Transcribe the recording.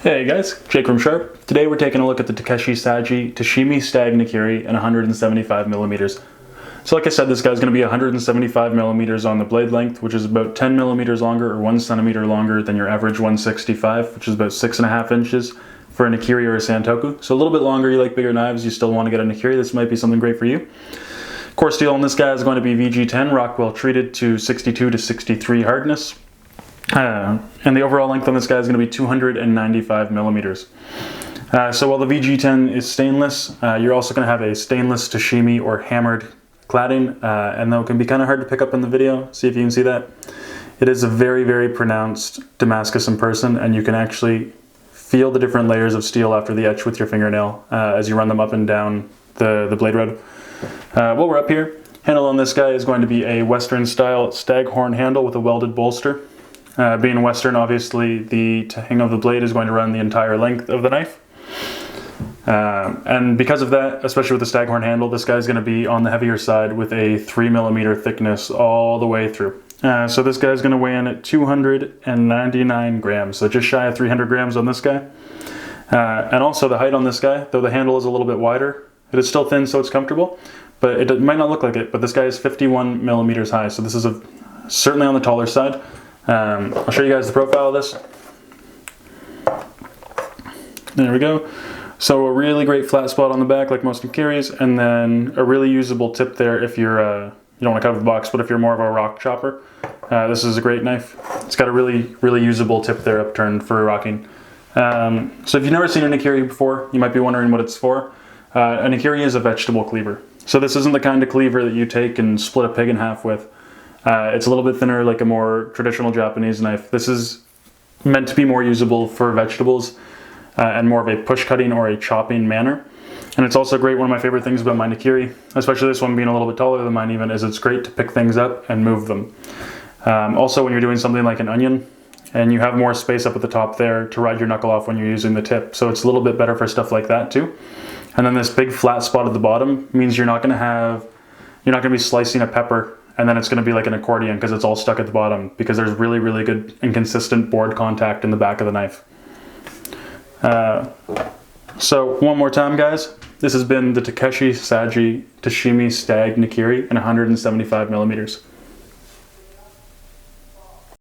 Hey guys, Jake from Sharp. Today we're taking a look at the Takeshi Saji Tsuchime Stag Nakiri in 175 millimeters. So like I said, this guy's going to be 175 millimeters on the blade length, which is about 10 millimeters longer or 1 centimeter longer than your average 165, which is about 6.5 inches for a Nakiri or a Santoku. So a little bit longer, you like bigger knives, you still want to get a Nakiri, this might be something great for you. Core steel on this guy is going to be VG10, Rockwell treated to 62 to 63 hardness. And the overall length on this guy is going to be 295 millimeters. So while the VG10 is stainless, you're also going to have a stainless Tsuchime or hammered cladding, and though it can be kind of hard to pick up in the video, see if you can see that. It is a very, very pronounced Damascus in person, and you can actually feel the different layers of steel after the etch with your fingernail as you run them up and down the blade rod. While we're up here, handle on this guy is going to be a Western style staghorn handle with a welded bolster. Being Western, obviously the hang of the blade is going to run the entire length of the knife. And because of that, especially with the staghorn handle, this guy's going to be on the heavier side with a 3mm thickness all the way through. So this guy's going to weigh in at 299 grams, so just shy of 300 grams on this guy. And also the height on this guy, though the handle is a little bit wider, it is still thin so it's comfortable, but it might not look like it, but this guy is 51 millimeters high, so this is certainly on the taller side. I'll show you guys the profile of this. There we go. So a really great flat spot on the back like most Nakiris, and then a really usable tip there if you're, you don't want to cut off the box, but if you're more of a rock chopper, this is a great knife. It's got a really usable tip there upturned for rocking. So if you've never seen a Nakiri before, you might be wondering what it's for. A Nakiri is a vegetable cleaver. So this isn't the kind of cleaver that you take and split a pig in half with. It's a little bit thinner, like a more traditional Japanese knife. This is meant to be more usable for vegetables and more of a push cutting or a chopping manner. And it's also great, one of my favorite things about my Nakiri, especially this one being a little bit taller than mine even, is it's great to pick things up and move them. Also when you're doing something like an onion, and you have more space up at the top there to ride your knuckle off when you're using the tip. So it's a little bit better for stuff like that too. And then this big flat spot at the bottom means you're not gonna be slicing a pepper and then it's going to be like an accordion because it's all stuck at the bottom, because there's really good and consistent board contact in the back of the knife. So one more time guys, this has been the Takeshi Saji Tsuchime Stag Nakiri in 175 millimeters.